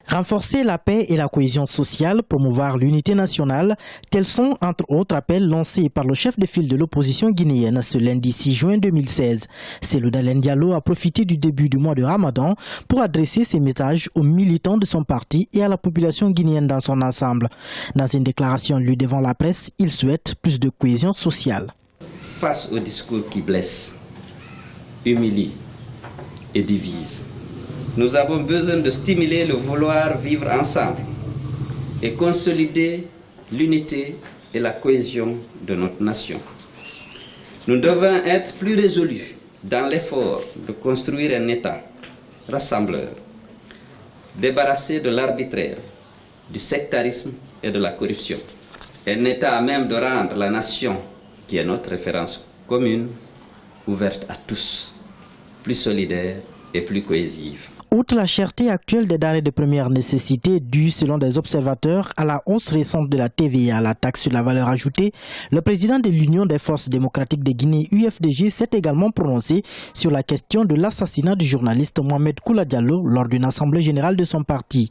Renforcer la paix et la cohésion sociale, promouvoir l'unité nationale, tels sont entre autres appels lancés par le chef de file de l'opposition guinéenne ce lundi 6 juin 2016. Cellou Dalein Diallo a profité du début du mois de Ramadan pour adresser ses messages aux militants de son parti et à la population guinéenne dans son ensemble. Dans une déclaration lue devant la presse, il souhaite plus de cohésion sociale. Face aux discours qui blessent, humilient et divisent, nous avons besoin de stimuler le vouloir vivre ensemble et consolider l'unité et la cohésion de notre nation. Nous devons être plus résolus dans l'effort de construire un État rassembleur, débarrassé de l'arbitraire, du sectarisme et de la corruption. Un État à même de rendre la nation, qui est notre référence commune, ouverte à tous, plus solidaire et plus cohésive. Outre la cherté actuelle des denrées de première nécessité due, selon des observateurs, à la hausse récente de la TVA, la taxe sur la valeur ajoutée, le président de l'Union des forces démocratiques de Guinée, UFDG, s'est également prononcé sur la question de l'assassinat du journaliste Mohamed Koula Diallo lors d'une assemblée générale de son parti.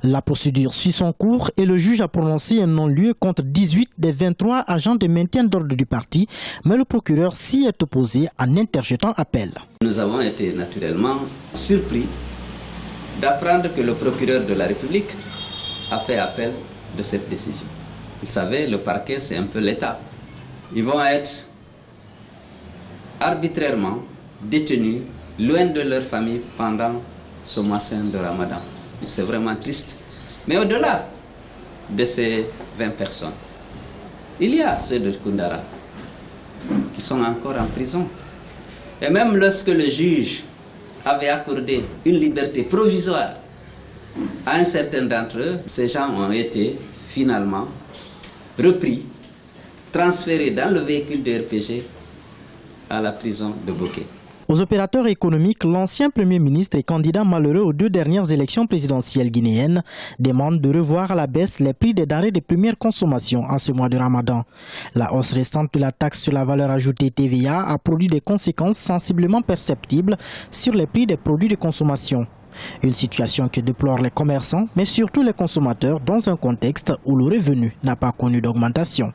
La procédure suit son cours et le juge a prononcé un non-lieu contre 18 des 23 agents de maintien d'ordre du parti, mais le procureur s'y est opposé en interjetant appel. Nous avons été naturellement surpris d'apprendre que le procureur de la République a fait appel de cette décision. Vous savez, le parquet, c'est un peu l'État. Ils vont être arbitrairement détenus loin de leur famille pendant ce mois saint de Ramadan. C'est vraiment triste. Mais au-delà de ces 20 personnes, il y a ceux de Koundara qui sont encore en prison. Et même lorsque le juge avait accordé une liberté provisoire à un certain d'entre eux, ces gens ont été finalement repris, transférés dans le véhicule de RPG à la prison de Bouquet. Aux opérateurs économiques, l'ancien Premier ministre et candidat malheureux aux 2 dernières élections présidentielles guinéennes demande de revoir à la baisse les prix des denrées de première consommation en ce mois de Ramadan. La hausse restante de la taxe sur la valeur ajoutée TVA a produit des conséquences sensiblement perceptibles sur les prix des produits de consommation. Une situation que déplorent les commerçants, mais surtout les consommateurs dans un contexte où le revenu n'a pas connu d'augmentation.